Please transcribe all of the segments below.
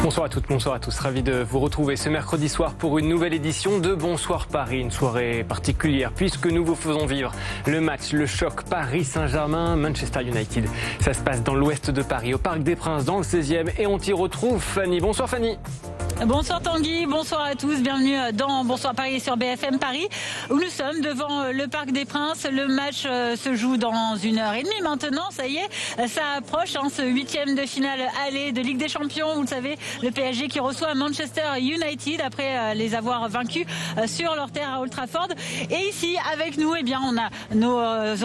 Bonsoir à toutes, bonsoir à tous. Ravi de vous retrouver ce mercredi soir pour une nouvelle édition de Bonsoir Paris. Une soirée particulière puisque nous vous faisons vivre le match, le choc Paris Saint-Germain-Manchester United. Ça se passe dans l'ouest de Paris, au Parc des Princes, dans le 16e. Et on y retrouve Fanny. Bonsoir Fanny. Bonsoir Tanguy, bonsoir à tous, bienvenue dans Bonsoir Paris sur BFM Paris où nous sommes devant le Parc des Princes. Le match se joue dans 1h30 maintenant, ça y est, ça approche, ce 8e de finale aller de Ligue des Champions. Vous le savez, le PSG qui reçoit Manchester United après les avoir vaincus sur leur terre à Old Trafford. Et ici avec nous, on a nos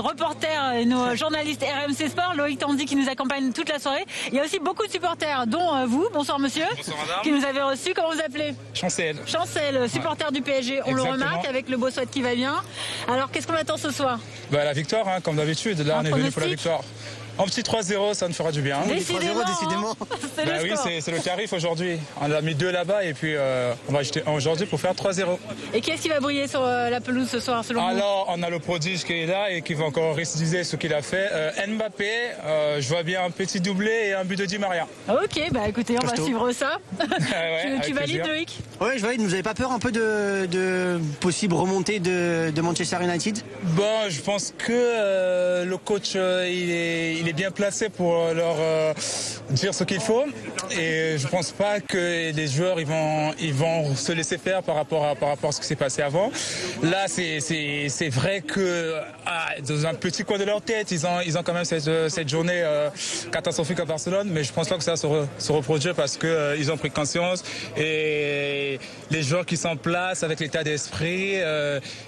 reporters et nos journalistes RMC Sport, Loïc Tandy qui nous accompagne toute la soirée. Il y a aussi beaucoup de supporters dont vous, bonsoir monsieur, bonsoir madame, qui nous avez reçus. Comment vous appelez? Chancel. Chancel, supporter du PSG, on Exactement. le remarque avec le beau sweat qui va bien. Alors qu'est-ce qu'on attend ce soir? La victoire, comme d'habitude. Là, on est venu pour la victoire. Un petit 3-0, ça nous fera du bien. Décidément. Oui, c'est le tarif aujourd'hui. On a mis 2 là-bas et puis on va acheter un aujourd'hui pour faire 3-0. Et qui est-ce qui va briller sur la pelouse ce soir selon vous? Alors, on a le prodige qui est là et qui va encore récidiver ce qu'il a fait. Mbappé, je vois bien un petit doublé et un but de Di Maria. Ok, écoutez, on va suivre ça. Tu valides, Loïc? Oui, je valide. Vous n'avez pas peur un peu de possible remontée de Manchester United? Bon, je pense que le coach, il est bien placé pour leur dire ce qu'il faut. Et je pense pas que les joueurs ils vont se laisser faire par rapport à ce qui s'est passé avant. Là, c'est vrai que dans un petit coin de leur tête, ils ont quand même cette journée catastrophique à Barcelone, mais je pense pas que ça va se reproduire parce que ils ont pris conscience et les joueurs qui sont en place avec l'état d'esprit,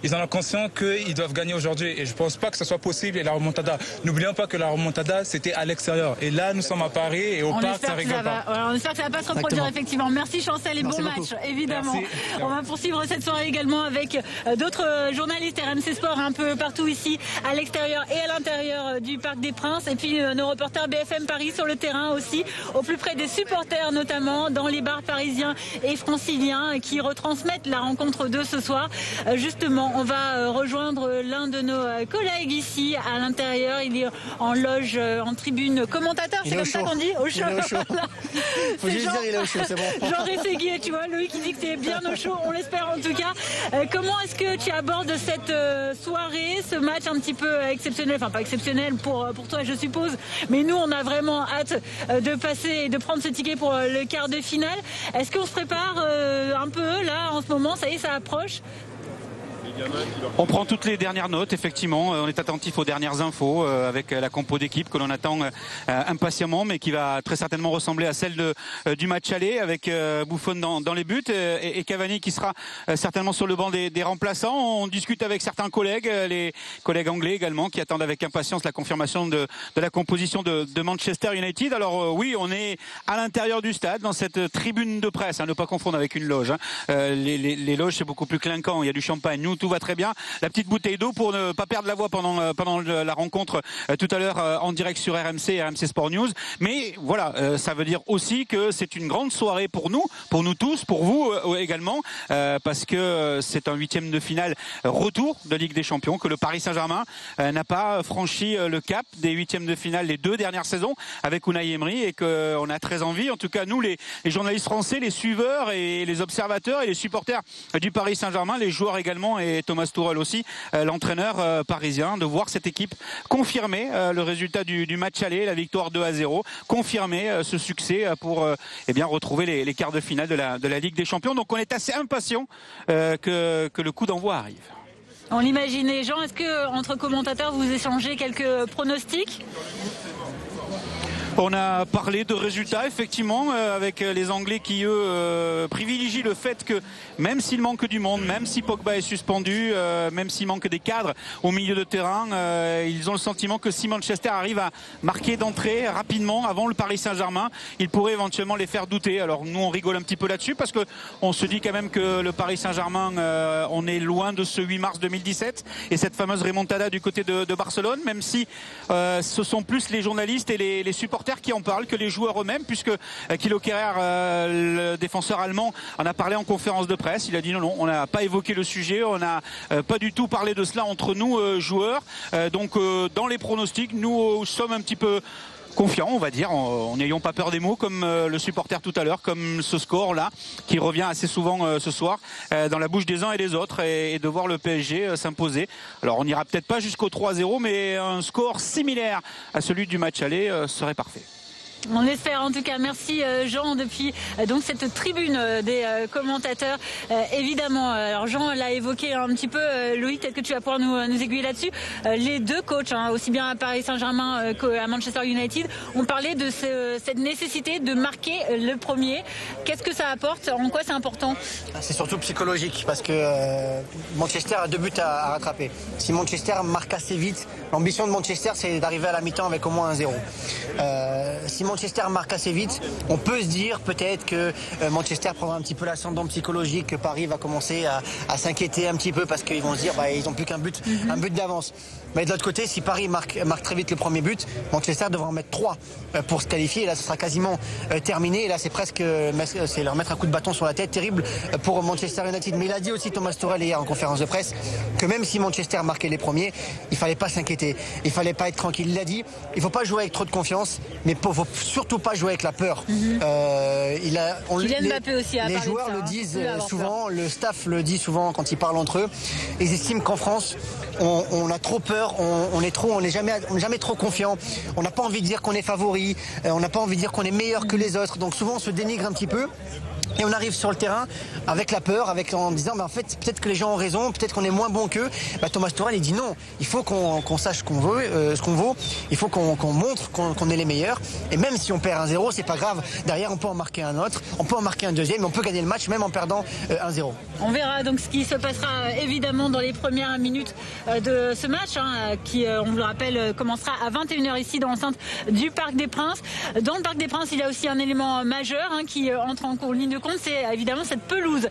ils en ont conscience qu'ils doivent gagner aujourd'hui. Et je pense pas que ce soit possible. Et la remontada, n'oublions pas que la remontada c'était à l'extérieur. Et là, nous sommes à Paris et au parc, ça rigole pas. On espère que ça va pas se reproduire effectivement. Merci Chancel et bon match, évidemment. Merci. On va poursuivre cette soirée également avec d'autres journalistes RMC Sport un peu partout ici, à l'extérieur et à l'intérieur du Parc des Princes. Et puis nos reporters BFM Paris sur le terrain aussi, au plus près des supporters notamment, dans les bars parisiens et franciliens qui retransmettent la rencontre de ce soir. Justement, on va rejoindre l'un de nos collègues ici à l'intérieur. Il est en loge, en tribune commentateur, c'est comme ça qu'on dit? Au chaud. Il est au chaud. Faut juste dire il est au chaud, c'est bon. Jean Rességuier, tu vois, Loïc qui dit que c'est bien au chaud, on l'espère en tout cas. Comment est-ce que tu abordes cette soirée, ce match un petit peu exceptionnel, enfin pas exceptionnel pour toi je suppose, mais nous on a vraiment hâte de passer et de prendre ce ticket pour le quart de finale. Est-ce qu'on se prépare un peu là en ce moment, ça y est, ça approche? On prend toutes les dernières notes, effectivement. On est attentif aux dernières infos avec la compo d'équipe que l'on attend impatiemment, mais qui va très certainement ressembler à celle du match aller avec Buffon dans les buts et Cavani qui sera certainement sur le banc des remplaçants. On discute avec certains collègues, les collègues anglais également, qui attendent avec impatience la confirmation de la composition de Manchester United. Alors oui, on est à l'intérieur du stade, dans cette tribune de presse, ne pas confondre avec une loge. Les loges, c'est beaucoup plus clinquant, il y a du champagne. Nous, tout va très bien. La petite bouteille d'eau pour ne pas perdre la voix pendant la rencontre tout à l'heure en direct sur RMC et RMC Sport News. Mais voilà, ça veut dire aussi que c'est une grande soirée pour nous tous, pour vous également, parce que c'est un 8e de finale retour de Ligue des Champions, que le Paris Saint-Germain n'a pas franchi le cap des 8e de finale les 2 dernières saisons avec Unai Emery et qu'on a très envie, en tout cas nous les journalistes français, les suiveurs et les observateurs et les supporters du Paris Saint-Germain, les joueurs également et Thomas Tuchel aussi, l'entraîneur parisien, de voir cette équipe confirmer le résultat du match aller, la victoire 2-0, confirmer ce succès pour retrouver les quarts de finale de la Ligue des Champions. Donc on est assez impatient que le coup d'envoi arrive. On l'imaginait. Jean, est-ce que entre commentateurs vous échangez quelques pronostics? On a parlé de résultats effectivement avec les Anglais qui eux privilégient le fait que même s'il manque du monde, même si Pogba est suspendu, même s'il manque des cadres au milieu de terrain, ils ont le sentiment que si Manchester arrive à marquer d'entrée rapidement avant le Paris Saint-Germain, il pourrait éventuellement les faire douter. Alors nous on rigole un petit peu là-dessus parce que on se dit quand même que le Paris Saint-Germain on est loin de ce 8 mars 2017 et cette fameuse remontada du côté de Barcelone, même si ce sont plus les journalistes et les supporters qui en parlent que les joueurs eux-mêmes, puisque Thilo Kehrer, le défenseur allemand, en a parlé en conférence de presse. Il a dit non, on n'a pas évoqué le sujet, on n'a pas du tout parlé de cela entre nous joueurs. Donc dans les pronostics, nous sommes un petit peu confiant, on va dire, en n'ayant pas peur des mots, comme le supporter tout à l'heure, comme ce score-là, qui revient assez souvent ce soir dans la bouche des uns et des autres, et de voir le PSG s'imposer. Alors on n'ira peut-être pas jusqu'au 3-0, mais un score similaire à celui du match aller serait parfait. On espère en tout cas. Merci Jean depuis donc cette tribune des commentateurs. Évidemment, alors Jean l'a évoqué un petit peu. Loïc, peut-être que tu vas pouvoir nous aiguiller là-dessus. Les deux coachs, aussi bien à Paris Saint-Germain qu'à Manchester United, ont parlé de cette nécessité de marquer le premier. Qu'est-ce que ça apporte? En quoi c'est important? C'est surtout psychologique parce que Manchester a 2 buts à rattraper. Si Manchester marque assez vite, l'ambition de Manchester c'est d'arriver à la mi-temps avec au moins un 0. Si Manchester marque assez vite, on peut se dire peut-être que Manchester prendra un petit peu l'ascendant psychologique, que Paris va commencer à s'inquiéter un petit peu parce qu'ils vont se dire ils n'ont plus qu'un but, un but d'avance. Mais de l'autre côté, si Paris marque très vite le premier but, Manchester devra en mettre 3 pour se qualifier. Et là, ce sera quasiment terminé. Et là, c'est leur mettre un coup de bâton sur la tête, terrible pour Manchester United. Mais il a dit aussi Thomas Tuchel hier en conférence de presse que même si Manchester marquait les premiers, il fallait pas s'inquiéter, il fallait pas être tranquille. Il a dit, il faut pas jouer avec trop de confiance, mais il faut surtout pas jouer avec la peur. Les joueurs le disent souvent, le staff le dit souvent quand ils parlent entre eux. Ils estiment qu'en France, on a trop peur, on n'est jamais trop confiant. On n'a pas envie de dire qu'on est favori, on n'a pas envie de dire qu'on est meilleur que les autres. Donc souvent on se dénigre un petit peu. Et on arrive sur le terrain avec la peur, en disant en fait peut-être que les gens ont raison, peut-être qu'on est moins bon qu'eux. Thomas Tuchel il dit non, il faut qu'on sache ce qu'on vaut, il faut qu'on montre qu'on est les meilleurs. Et même si on perd 1-0, c'est pas grave. Derrière on peut en marquer un autre, on peut en marquer un deuxième, on peut gagner le match même en perdant 1-0. On verra donc ce qui se passera évidemment dans les premières minutes de ce match qui, on vous le rappelle, commencera à 21h ici dans l'enceinte du Parc des Princes. Dans le Parc des Princes, il y a aussi un élément majeur qui entre en ligne de compte, c'est évidemment cette pelouse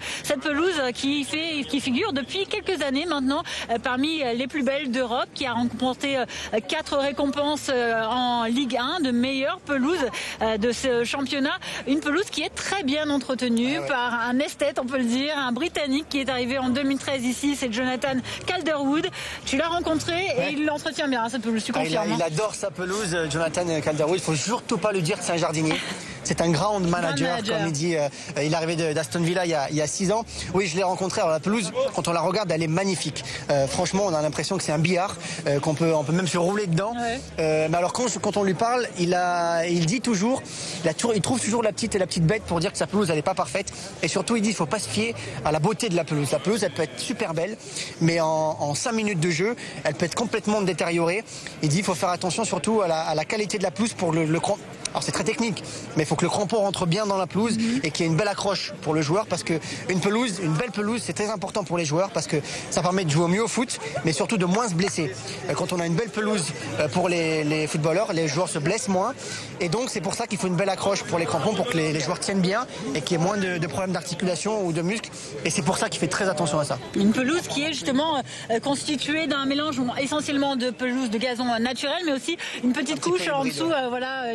qui figure depuis quelques années maintenant parmi les plus belles d'Europe, qui a remporté 4 récompenses en Ligue 1 de meilleure pelouse de ce championnat. Une pelouse qui est très bien entretenue par un esthète, on peut le dire, un Britannique qui est arrivé en 2013 ici, c'est Jonathan Calderwood. Tu l'as rencontré et il l'entretient bien cette pelouse, tu confirmes? Il adore sa pelouse, Jonathan Calderwood. Il faut surtout pas lui dire que c'est un jardinier. C'est un ground manager, comme il dit. Il est arrivé d'Aston Villa il y a 6 ans. Oui, je l'ai rencontré. Alors la pelouse, quand on la regarde, elle est magnifique. Franchement, on a l'impression que c'est un billard, on peut même se rouler dedans. Mais alors quand on lui parle, il dit toujours, il trouve toujours la petite bête pour dire que sa pelouse elle est pas parfaite. Et surtout, il dit il faut pas se fier à la beauté de la pelouse. La pelouse, elle peut être super belle, mais en 5 minutes de jeu, elle peut être complètement détériorée. Il dit il faut faire attention surtout à la qualité de la pelouse pour le cran. Alors c'est très technique, mais il faut que le crampon rentre bien dans la pelouse et qu'il y ait une belle accroche pour le joueur, parce que une belle pelouse, c'est très important pour les joueurs parce que ça permet de jouer au mieux au foot, mais surtout de moins se blesser. Quand on a une belle pelouse pour les footballeurs, les joueurs se blessent moins, et donc c'est pour ça qu'il faut une belle accroche pour les crampons pour que les joueurs tiennent bien et qu'il y ait moins de problèmes d'articulation ou de muscles, et c'est pour ça qu'il fait très attention à ça. Une pelouse qui est justement constituée d'un mélange essentiellement de pelouse de gazon naturel, mais aussi une petite couche en dessous,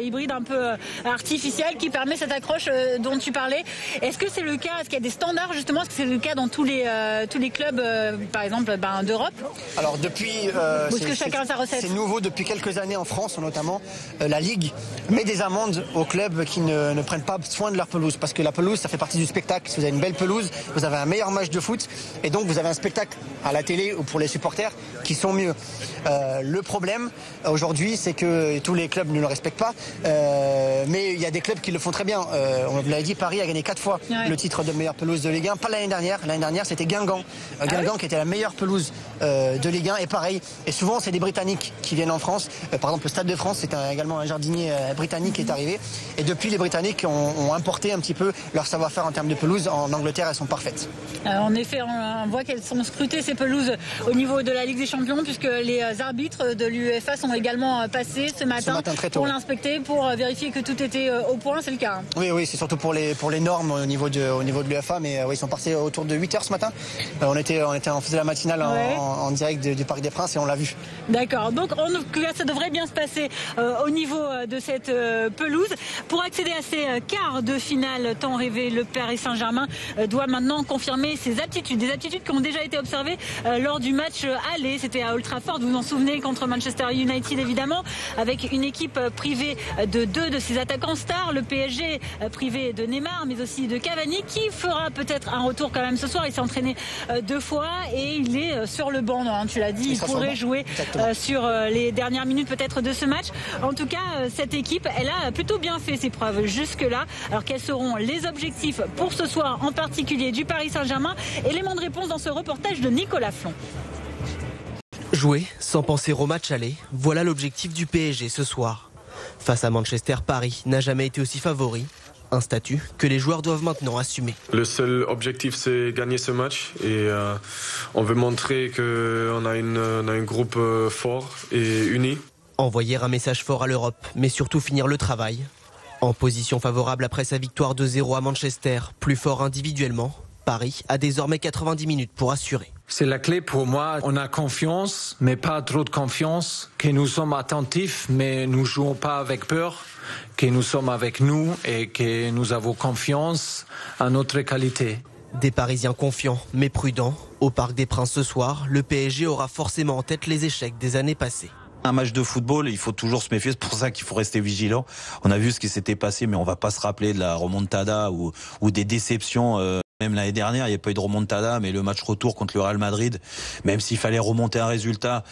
hybride un peu artificielle, qui permet cette accroche dont tu parlais. Est-ce que c'est le cas? Est-ce qu'il y a des standards justement? Est-ce que c'est le cas dans tous les clubs, par exemple, d'Europe? Alors depuis, c'est nouveau depuis quelques années en France, notamment la Ligue met des amendes aux clubs qui ne prennent pas soin de leur pelouse, parce que la pelouse, ça fait partie du spectacle. Si vous avez une belle pelouse, vous avez un meilleur match de foot, et donc vous avez un spectacle à la télé ou pour les supporters qui sont mieux. Le problème aujourd'hui, c'est que tous les clubs ne le respectent pas. Mais il y a des clubs qui le font très bien. On vous l'avait dit, Paris a gagné 4 fois le titre de meilleure pelouse de Ligue 1. Pas l'année dernière. L'année dernière, c'était Guingamp. Guingamp qui était la meilleure pelouse de Ligue 1. Et pareil. Et souvent, c'est des Britanniques qui viennent en France. Par exemple, le Stade de France, c'est également un jardinier britannique qui est arrivé. Et depuis, les Britanniques ont importé un petit peu leur savoir-faire en termes de pelouse. En Angleterre, elles sont parfaites. En effet, on voit qu'elles sont scrutées, ces pelouses, au niveau de la Ligue des Champions, puisque les arbitres de l'UEFA sont également passés ce matin pour l'inspecter, pour vérifier que tout était au point. C'est le cas. Oui, c'est surtout pour les normes au niveau de l'UEFA, mais ils sont passés autour de 8h ce matin. On faisait la matinale en direct du Parc des Princes et on l'a vu. D'accord, donc ça devrait bien se passer au niveau de cette pelouse. Pour accéder à ces quarts de finale tant rêvés, le Paris Saint-Germain doit maintenant confirmer ses aptitudes. Des aptitudes qui ont déjà été observées lors du match aller. C'était à Old Trafford, vous vous en souvenez, contre Manchester United évidemment, avec une équipe privée de 2 de ses attaquants stars. Le PSG privé de Neymar, mais aussi de Cavani, qui fera peut-être un retour quand même ce soir. Il s'est entraîné 2 fois et il est sur le banc. Non, tu l'as dit, il pourrait jouer sur les dernières minutes peut-être de ce match. En tout cas, cette équipe, elle a plutôt bien fait ses preuves jusque-là. Alors quels seront les objectifs pour ce soir en particulier du Paris Saint-Germain? Élément de réponse dans ce reportage de Nicolas Flon. Jouer sans penser au match aller, voilà l'objectif du PSG ce soir. Face à Manchester, Paris n'a jamais été aussi favori. Un statut que les joueurs doivent maintenant assumer. Le seul objectif, c'est gagner ce match. Et on veut montrer qu'on a un groupe fort et uni. Envoyer un message fort à l'Europe, mais surtout finir le travail. En position favorable après sa victoire 2-0 à Manchester, plus fort individuellement, Paris a désormais 90 minutes pour assurer. C'est la clé pour moi. On a confiance, mais pas trop de confiance. Que nous sommes attentifs, mais nous jouons pas avec peur. Que nous sommes avec nous et que nous avons confiance à notre qualité. Des Parisiens confiants, mais prudents. Au Parc des Princes ce soir, le PSG aura forcément en tête les échecs des années passées. Un match de football, il faut toujours se méfier, c'est pour ça qu'il faut rester vigilant. On a vu ce qui s'était passé, mais on va pas se rappeler de la remontada ou des déceptions. Même l'année dernière, il n'y a pas eu de remontada, mais le match retour contre le Real Madrid, même s'il fallait remonter un résultat,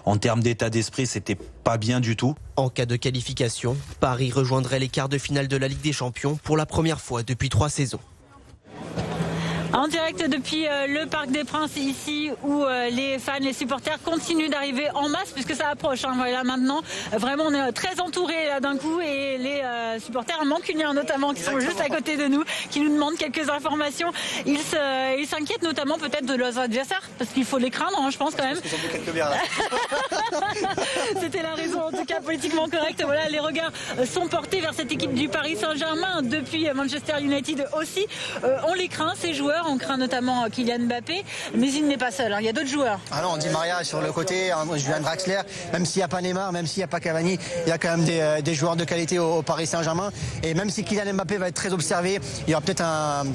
en termes d'état d'esprit, c'était pas bien du tout. En cas de qualification, Paris rejoindrait les quarts de finale de la Ligue des Champions pour la première fois depuis 3 saisons. En direct depuis le Parc des Princes, ici où les fans, les supporters continuent d'arriver en masse puisque ça approche. Voilà, maintenant, vraiment, on est très entourés d'un coup et les supporters mancuniens notamment qui sont juste à côté de nous, qui nous demandent quelques informations. Ils s'inquiètent notamment peut-être de leurs adversaires parce qu'il faut les craindre, hein, je pense quand même. C'était la raison, en tout cas politiquement correcte. Voilà, les regards sont portés vers cette équipe du Paris Saint-Germain depuis Manchester United aussi. On les craint, ces joueurs. On craint notamment Kylian Mbappé, mais il n'est pas seul, hein. Il y a d'autres joueurs. Ah non, Di Maria sur le côté, Julian Draxler, même s'il n'y a pas Neymar, même s'il n'y a pas Cavani, il y a quand même des joueurs de qualité au Paris Saint-Germain. Et même si Kylian Mbappé va être très observé, il y aura peut-être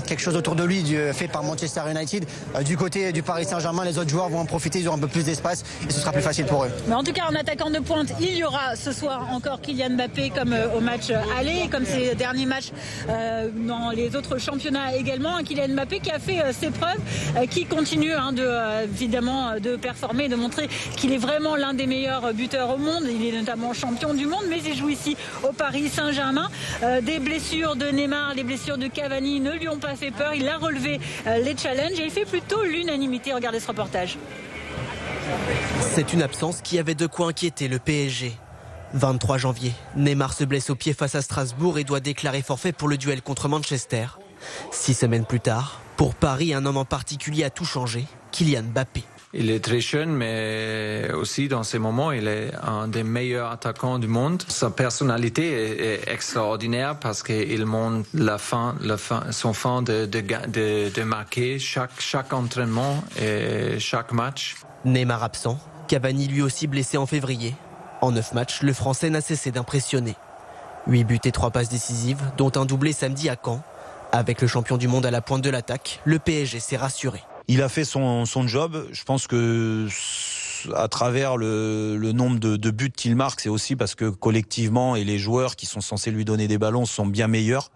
quelque chose autour de lui fait par Manchester United. Du côté du Paris Saint-Germain, les autres joueurs vont en profiter, ils auront un peu plus d'espace et ce sera plus facile pour eux. Mais en tout cas, en attaquant de pointe, il y aura ce soir encore Kylian Mbappé comme au match aller, comme ces derniers matchs dans les autres championnats également. Kylian Mbappé qui a fait ses preuves, qui continue évidemment de performer, de montrer qu'il est vraiment l'un des meilleurs buteurs au monde. Il est notamment champion du monde, mais il joue ici au Paris Saint-Germain. Des blessures de Neymar, les blessures de Cavani ne lui ont pas fait peur. Il a relevé les challenges et il fait plutôt l'unanimité. Regardez ce reportage. C'est une absence qui avait de quoi inquiéter le PSG. 23 janvier, Neymar se blesse au pied face à Strasbourg et doit déclarer forfait pour le duel contre Manchester. 6 semaines plus tard, pour Paris, un homme en particulier a tout changé, Kylian Mbappé. Il est très jeune, mais aussi dans ces moments, il est un des meilleurs attaquants du monde. Sa personnalité est extraordinaire parce qu'il montre son fin de marquer chaque entraînement et chaque match. Neymar absent, Cavani lui aussi blessé en février. En 9 matchs, le Français n'a cessé d'impressionner. 8 buts et 3 passes décisives, dont un doublé samedi à Caen. Avec le champion du monde à la pointe de l'attaque, le PSG s'est rassuré. Il a fait son job. Je pense que à travers le nombre de buts qu'il marque, c'est aussi parce que collectivement et les joueurs qui sont censés lui donner des ballons sont bien meilleurs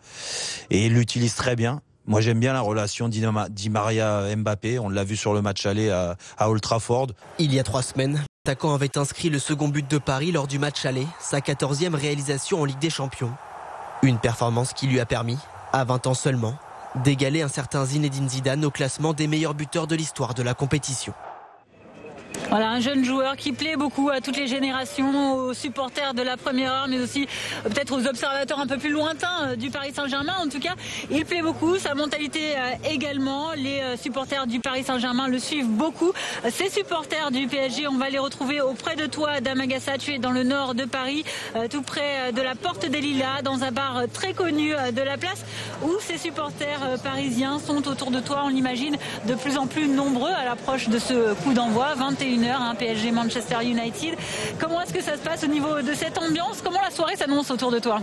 et il l'utilise très bien. Moi, j'aime bien la relation Di Maria-Mbappé. On l'a vu sur le match aller à Old Trafford. Il y a 3 semaines, l'attaquant avait inscrit le second but de Paris lors du match aller, sa 14e réalisation en Ligue des Champions. Une performance qui lui a permis, à 20 ans seulement, d'égaler un certain Zinedine Zidane au classement des meilleurs buteurs de l'histoire de la compétition. Voilà, un jeune joueur qui plaît beaucoup à toutes les générations, aux supporters de la première heure, mais aussi peut-être aux observateurs un peu plus lointains du Paris Saint-Germain. En tout cas, il plaît beaucoup, sa mentalité également. Les supporters du Paris Saint-Germain le suivent beaucoup. Ces supporters du PSG, on va les retrouver auprès de toi, Adam Agassa. Tu es dans le nord de Paris, tout près de la Porte des Lilas, dans un bar très connu de la place, où ces supporters parisiens sont autour de toi, on l'imagine, de plus en plus nombreux à l'approche de ce coup d'envoi, 21h, PSG Manchester United. Comment est-ce que ça se passe au niveau de cette ambiance? Comment la soirée s'annonce autour de toi?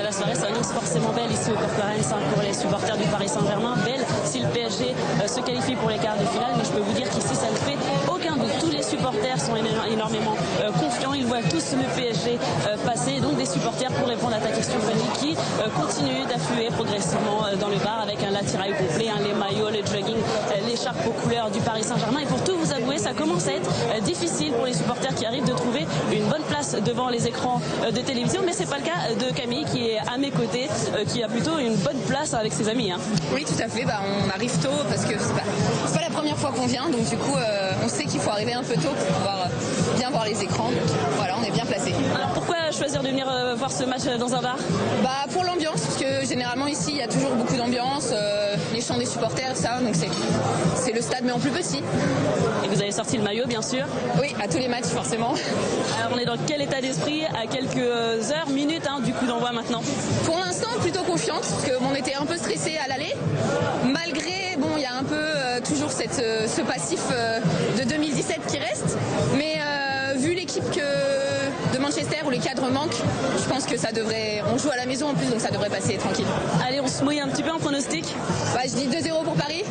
La soirée s'annonce forcément belle ici au Corporance pour les supporters du Paris Saint-Germain. Belle si le PSG se qualifie pour les quarts de finale, mais je peux vous dire qu'ici ça ne fait aucun doute. Tous les supporters sont énormément confiants, ils voient tous le PSG passer, donc des supporters, pour répondre à ta question Fanny, qui continuent d'affluer progressivement dans le bar avec un attirail complet, les maillots, le jogging, l'écharpe aux couleurs du Paris Saint-Germain. Et pour tout vous avouer, ça commence à être difficile pour les supporters qui arrivent de trouver une bonne place devant les écrans de télévision, mais c'est pas le cas de Camille qui est à mes côtés, qui a plutôt une bonne place avec ses amis. Oui, tout à fait. On arrive tôt parce que c'est pas la première fois qu'on vient, donc du coup on sait qu'il faut arriver un peu tôt pour pouvoir bien voir les écrans. Donc, voilà, on est bien placé. Alors pourquoi choisir de venir voir ce match dans un bar? Pour l'ambiance, parce que généralement ici il y a toujours beaucoup d'ambiance, les chants des supporters, ça, donc c'est le stade mais en plus petit. Et vous avez sorti le maillot bien sûr? Oui, à tous les matchs forcément. Alors on est dans quel état d'esprit à quelques heures, minutes du coup d'envoi maintenant? Pour l'instant plutôt confiante, parce qu'on était un peu stressé à l'aller, malgré, il y a un peu toujours ce passif de 2017 qui reste, mais vu l'équipe de Manchester où les cadres manquent, je pense que on joue à la maison en plus, donc ça devrait passer tranquille. Allez, on se mouille un petit peu en pronostic. Je dis 2-0 pour Paris,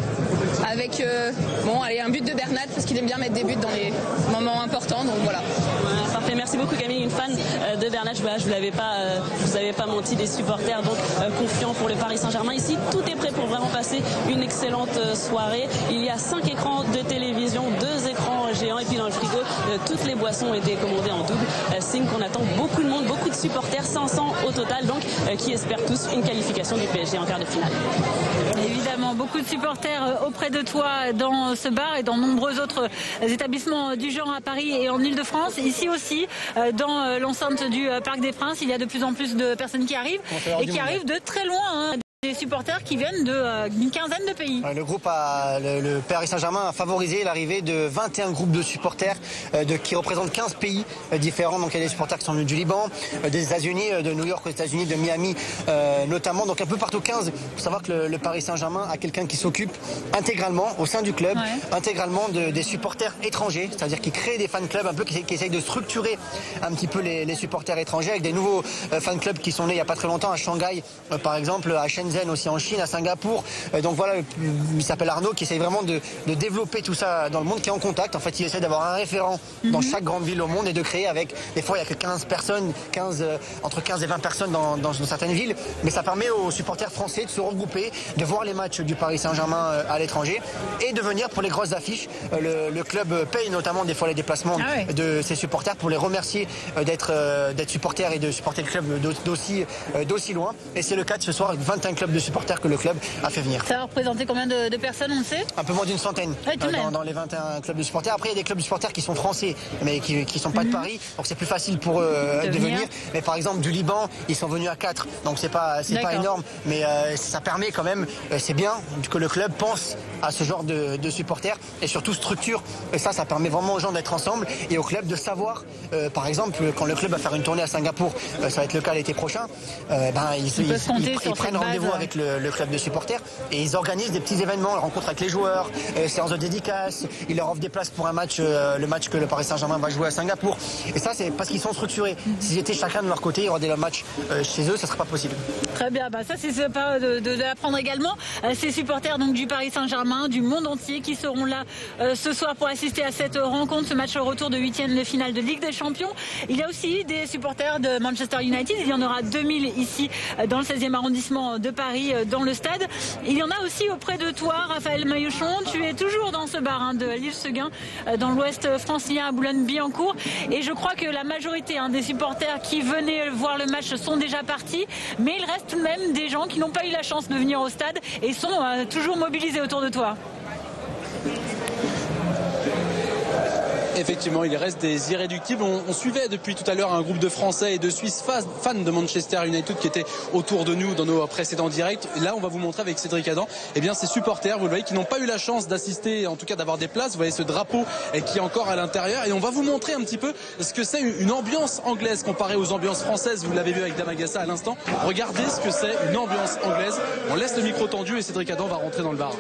avec un but de Bernat, parce qu'il aime bien mettre des buts dans les moments importants, donc voilà. Ouais, parfait, merci beaucoup Camille, une fan de Bernat. Je vous avais pas menti, des supporters donc confiants pour le Paris Saint-Germain. Ici, tout est prêt pour vraiment passer une excellente soirée. Il y a 5 écrans de télévision, 2 écrans géants, et puis dans le frigo, toutes les boissons ont été commandées en double. Signe qu'on attend beaucoup de monde, beaucoup de supporters, 500 au total, donc qui espèrent tous une qualification du PSG en quart de finale. Évidemment, beaucoup de supporters auprès de toi dans ce bar et dans nombreux autres établissements du genre à Paris et en Ile-de-France. Ici aussi, dans l'enceinte du Parc des Princes, il y a de plus en plus de personnes qui arrivent et qui arrivent de très loin. Des supporters qui viennent d'une quinzaine de pays. Le groupe le Paris Saint-Germain a favorisé l'arrivée de 21 groupes de supporters qui représentent 15 pays différents. Donc il y a des supporters qui sont venus du Liban, des États-Unis, de New York aux États-Unis, de Miami notamment. Donc un peu partout 15. Il faut savoir que le Paris Saint-Germain a quelqu'un qui s'occupe intégralement au sein du club, intégralement des supporters étrangers, c'est-à-dire qui crée des fan clubs un peu qui essayent de structurer un petit peu les supporters étrangers avec des nouveaux fan clubs qui sont nés il n'y a pas très longtemps à Shanghai par exemple, à Shenzhen aussi en Chine, à Singapour. Donc voilà, il s'appelle Arnaud qui essaye vraiment de développer tout ça dans le monde, qui est en contact. En fait, il essaie d'avoir un référent dans chaque grande ville au monde et de créer avec, des fois il n'y a que 15 personnes, entre 15 et 20 personnes dans certaines villes, mais ça permet aux supporters français de se regrouper, de voir les matchs du Paris Saint-Germain à l'étranger et de venir pour les grosses affiches. Le club paye notamment des fois les déplacements de ses supporters pour les remercier d'être supporters et de supporter le club d'aussi loin. Et c'est le cas de ce soir avec 21 clubs de supporters que le club a fait venir. Ça va représenter combien de personnes, on le sait? Un peu moins d'une centaine dans les 21 clubs de supporters. Après, il y a des clubs de supporters qui sont français, mais qui ne sont pas de Paris, donc c'est plus facile pour eux de venir. Mais par exemple, du Liban, ils sont venus à 4, donc c'est pas énorme, mais ça permet quand même, c'est bien que le club pense à ce genre de supporters et surtout structure. Et ça permet vraiment aux gens d'être ensemble et au club de savoir, par exemple, quand le club va faire une tournée à Singapour, ça va être le cas l'été prochain, ils prennent rendez-vous avec le club de supporters et ils organisent des petits événements, rencontres avec les joueurs, séances de dédicaces, ils leur offrent des places pour un match, le match que le Paris Saint-Germain va jouer à Singapour. Et ça, c'est parce qu'ils sont structurés. S'ils étaient chacun de leur côté, il y aurait des matchs chez eux, ça ne serait pas possible. Très bien, ça c'est sympa de l'apprendre également. Ces supporters donc du Paris Saint-Germain, du monde entier qui seront là ce soir pour assister à cette rencontre, ce match retour de 8e de finale de Ligue des Champions. Il y a aussi des supporters de Manchester United, il y en aura 2000 ici dans le 16e arrondissement de Paris. Paris dans le stade. Il y en a aussi auprès de toi, Raphaël Maillochon. Tu es toujours dans ce bar de l'Île-Seguin, dans l'ouest francilien à Boulogne-Billancourt. Et je crois que la majorité des supporters qui venaient voir le match sont déjà partis. Mais il reste tout de même des gens qui n'ont pas eu la chance de venir au stade et sont toujours mobilisés autour de toi. Effectivement, il reste des irréductibles. On suivait depuis tout à l'heure un groupe de Français et de Suisses fans de Manchester United qui étaient autour de nous dans nos précédents directs. Là, on va vous montrer avec Cédric Adam, ces supporters, vous le voyez, qui n'ont pas eu la chance d'assister, en tout cas d'avoir des places. Vous voyez ce drapeau qui est encore à l'intérieur. Et on va vous montrer un petit peu ce que c'est une ambiance anglaise comparée aux ambiances françaises. Vous l'avez vu avec Damagasa à l'instant. Regardez ce que c'est une ambiance anglaise. On laisse le micro tendu et Cédric Adam va rentrer dans le bar.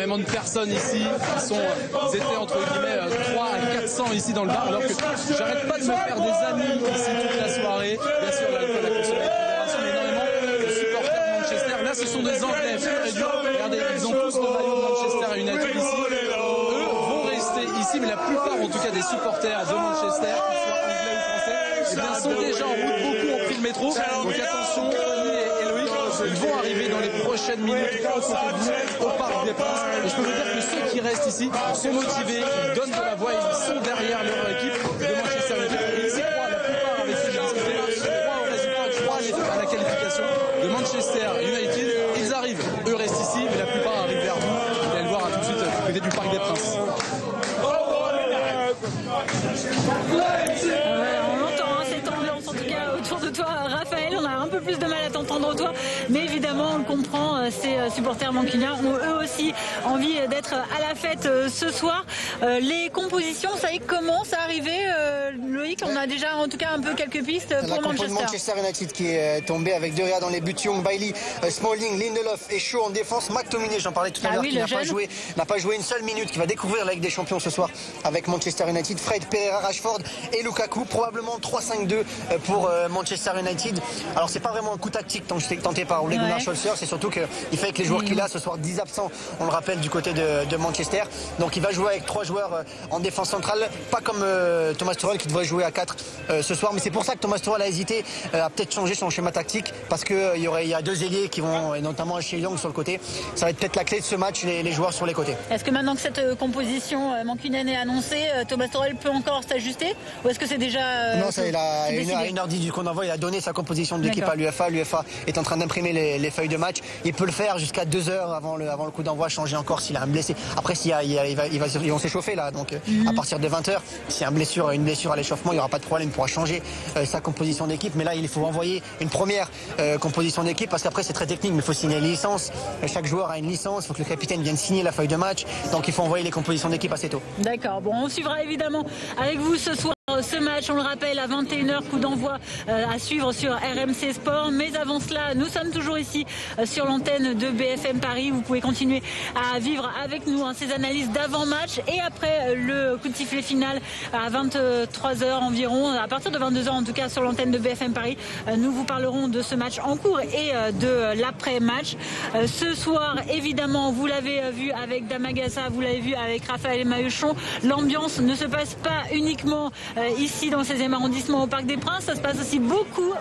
De personnes ici ils étaient entre guillemets 3 à 400 ici dans le bar, alors que j'arrête pas de me faire des amis ici toute la soirée. Bien sûr, l'alcool a consommé mais énormément de supporters de Manchester. Là, ce sont des Anglais purs et durs. Regardez, ils ont tous le maillot de Manchester United ici. Eux vont rester ici, mais la plupart en tout cas des supporters de Manchester, qu'ils soient anglais ou français, sont déjà en route. Beaucoup ont pris le métro, donc attention, Tony et Loïc, ils vont arriver dans les prochaines minutes au Parc des Princes. Et je peux vous dire que ceux qui restent ici sont motivés, ils donnent de la voix, ils sont derrière leur équipe de Manchester United. Et ils y croient, la plupart avec qui j'ai discuté, croient au résultat, croient à la qualification de Manchester United. Ils arrivent, eux restent ici, mais la plupart arrivent vers vous. Vous allez le voir tout de suite du côté du Parc des Princes. On entend cette ambiance en tout cas autour de toi, Raphaël. On a un peu plus de mal à t'entendre toi, mais évidemment on le comprend, ces supporters mancuniens ont eux aussi envie d'être à la fête ce soir. Les compositions, ça y commence à arriver, Loïc. On a déjà en tout cas un peu quelques pistes pour Manchester United qui est tombé avec De Gea dans les buts, Young, Bailey, Smalling, Lindelof et Shaw en défense. McTominay, j'en parlais tout à l'heure, qui n'a pas joué une seule minute, qui va découvrir la Ligue des Champions ce soir avec Manchester United. Fred, Pereira, Rashford et Lukaku, probablement 3-5-2 pour Manchester United. Alors c'est pas vraiment un coup tactique tenté par Ole Gunnar Solskjaer, c'est surtout qu'il fait avec les joueurs qu'il a ce soir, 10 absents, on le rappelle, du côté de Manchester. Donc il va jouer avec 3 joueurs en défense centrale, pas comme Thomas Tuchel qui devrait jouer à 4 ce soir, mais c'est pour ça que Thomas Tuchel a hésité à peut-être changer son schéma tactique, parce qu'il y a 2 ailiers qui vont, et notamment Ashley Young sur le côté. Ça va être peut-être la clé de ce match, les joueurs sur les côtés. Est-ce que maintenant que cette composition mancunienne est annoncée, Thomas Tuchel peut encore s'ajuster, ou est-ce que c'est déjà non, ça, il a à 1h10 du coup d'envoi, il a donné sa composition de l'équipe à l'UEFA. L'UEFA est en train d'imprimer les feuilles de match. Il peut le faire jusqu'à 2 heures avant le coup d'envoi, changer encore s'il a un blessé. Après, ils vont s'échauffer là, donc à partir de 20h, s'il y a une blessure à l'échauffement, il n'y aura pas de problème, il pourra changer sa composition d'équipe. Mais là, il faut envoyer une première composition d'équipe, parce qu'après c'est très technique, mais il faut signer les licences. Chaque joueur a une licence, il faut que le capitaine vienne signer la feuille de match, donc il faut envoyer les compositions d'équipe assez tôt. D'accord, bon, on suivra évidemment avec vous ce soir ce match, on le rappelle, à 21h, coup d'envoi à suivre sur RMC Sport. Mais avant cela, nous sommes toujours ici sur l'antenne de BFM Paris. Vous pouvez continuer à vivre avec nous ces analyses d'avant-match, et après le coup de sifflet final à 23h environ, à partir de 22h en tout cas sur l'antenne de BFM Paris, nous vous parlerons de ce match en cours et de l'après-match. Ce soir, évidemment, vous l'avez vu avec Damagasa, vous l'avez vu avec Raphaël Maillochon, l'ambiance ne se passe pas uniquement ici dans le 16e arrondissement au Parc des Princes, ça se passe aussi beaucoup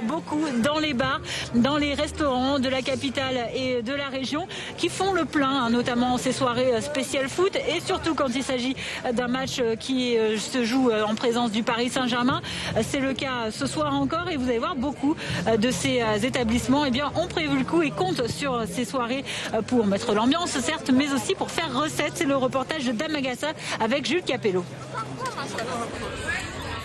dans les bars, dans les restaurants de la capitale et de la région, qui font le plein, notamment ces soirées spéciales foot, et surtout quand il s'agit d'un match qui se joue en présence du Paris Saint-Germain. C'est le cas ce soir encore, et vous allez voir beaucoup de ces établissements ont prévu le coup et comptent sur ces soirées pour mettre l'ambiance, certes, mais aussi pour faire recette. C'est le reportage de Damagasa avec Jules Capello.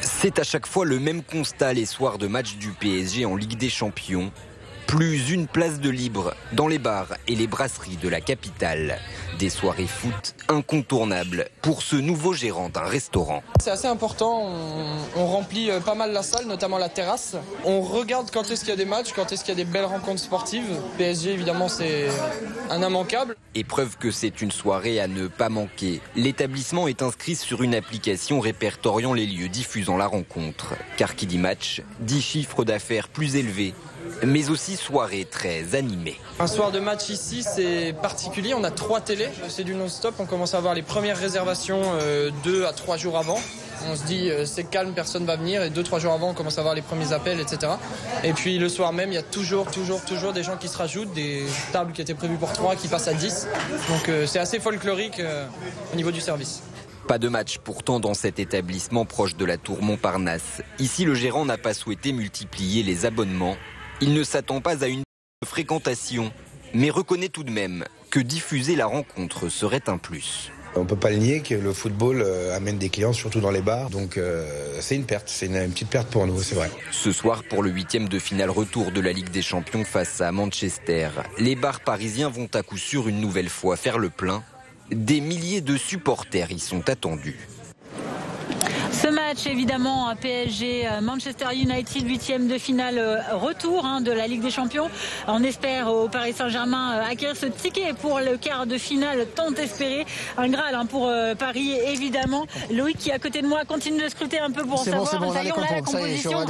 C'est à chaque fois le même constat les soirs de match du PSG en Ligue des Champions. Plus une place de libre dans les bars et les brasseries de la capitale. Des soirées foot incontournables pour ce nouveau gérant d'un restaurant. C'est assez important, on remplit pas mal la salle, notamment la terrasse. On regarde quand est-ce qu'il y a des matchs, quand est-ce qu'il y a des belles rencontres sportives. PSG, évidemment, c'est un immanquable. Et preuve que c'est une soirée à ne pas manquer. L'établissement est inscrit sur une application répertoriant les lieux diffusant la rencontre. Car qui dit match, dit chiffre d'affaires plus élevé mais aussi soirée très animée. Un soir de match ici, c'est particulier. On a 3 télés, c'est du non-stop. On commence à avoir les premières réservations 2 à 3 jours avant. On se dit c'est calme, personne va venir. Et 2-3 jours avant, on commence à avoir les premiers appels, etc. Et puis le soir même, il y a toujours des gens qui se rajoutent, des tables qui étaient prévues pour 3 qui passent à 10. Donc c'est assez folklorique au niveau du service. Pas de match pourtant dans cet établissement proche de la tour Montparnasse. Ici, le gérant n'a pas souhaité multiplier les abonnements. Il ne s'attend pas à une fréquentation, mais reconnaît tout de même que diffuser la rencontre serait un plus. On ne peut pas le nier que le football amène des clients, surtout dans les bars. Donc c'est une perte, c'est une petite perte pour nous, c'est vrai. Ce soir, pour le 8e de finale retour de la Ligue des Champions face à Manchester, les bars parisiens vont à coup sûr une nouvelle fois faire le plein. Des milliers de supporters y sont attendus. Ce match, évidemment, PSG, Manchester United, 8e de finale retour de la Ligue des Champions. On espère au Paris Saint-Germain acquérir ce ticket pour le quart de finale tant espéré. Un Graal pour Paris, évidemment. Loïc, qui est à côté de moi, continue de scruter un peu pour savoir. C'est bon, on a la composition.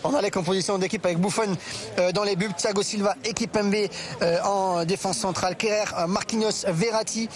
On a les compositions d'équipe avec Buffon dans les buts, Thiago Silva, Kimpembe en défense centrale, Kerrer, Marquinhos, Verratti,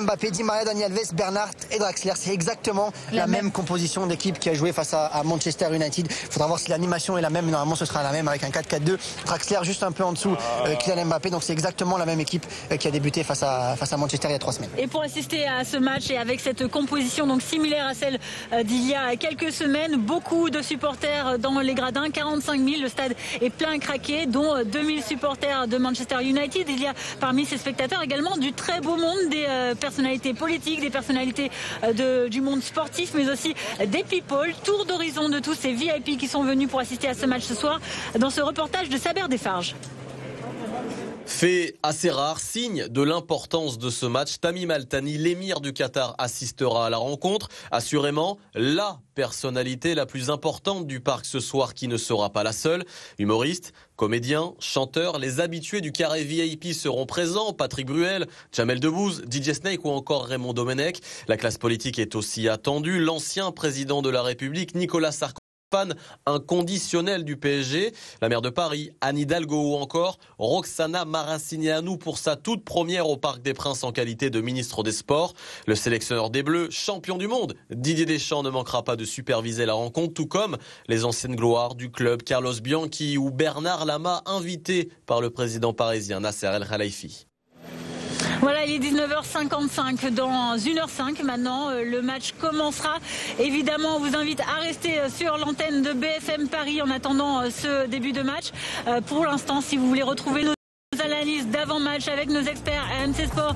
Mbappé, Di Maria, Dani Alves, Bernard et Draxler. C'est exactement la même composition d'équipe qui a joué face à Manchester United. Il faudra voir si l'animation est la même. Normalement, ce sera la même avec un 4-4-2. Draxler juste un peu en dessous, Kylian Mbappé. Donc c'est exactement la même équipe qui a débuté face à Manchester il y a 3 semaines. Et pour assister à ce match et avec cette composition donc similaire à celle d'il y a quelques semaines, beaucoup de supporters dans les gradins, 45 000. Le stade est plein craqué, dont 2000 supporters de Manchester United. Il y a parmi ces spectateurs également du très beau monde, des personnalités politiques, des personnalités du monde sportif, mais aussi des people. Tour d'horizon de tous ces VIP qui sont venus pour assister à ce match ce soir dans ce reportage de Saber Desfarges. Fait assez rare, signe de l'importance de ce match, Tamim Al Thani, l'émir du Qatar, assistera à la rencontre. Assurément, la personnalité la plus importante du parc ce soir qui ne sera pas la seule. Humoriste, comédien, chanteur, les habitués du carré VIP seront présents. Patrick Bruel, Jamel Debbouze, DJ Snake ou encore Raymond Domenech. La classe politique est aussi attendue. L'ancien président de la République, Nicolas Sarkozy, fan inconditionnel du PSG, la maire de Paris, Anne Hidalgo ou encore Roxana Maracineanu pour sa toute première au Parc des Princes en qualité de ministre des Sports. Le sélectionneur des Bleus, champion du monde, Didier Deschamps ne manquera pas de superviser la rencontre, tout comme les anciennes gloires du club, Carlos Bianchi ou Bernard Lama, invité par le président parisien Nasser El Khelaifi. Voilà, il est 19h55. Dans 1h05 maintenant, le match commencera. Évidemment, on vous invite à rester sur l'antenne de BFM Paris en attendant ce début de match. Pour l'instant, si vous voulez retrouver nos analyses d'avant-match avec nos experts RMC Sport,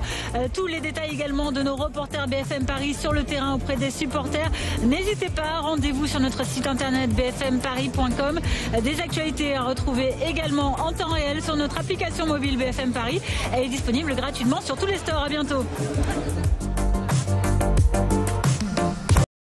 tous les détails également de nos reporters BFM Paris sur le terrain auprès des supporters, n'hésitez pas, rendez-vous sur notre site internet bfmparis.com. Des actualités à retrouver également en temps réel sur notre application mobile BFM Paris. Elle est disponible gratuitement sur tous les stores. À bientôt.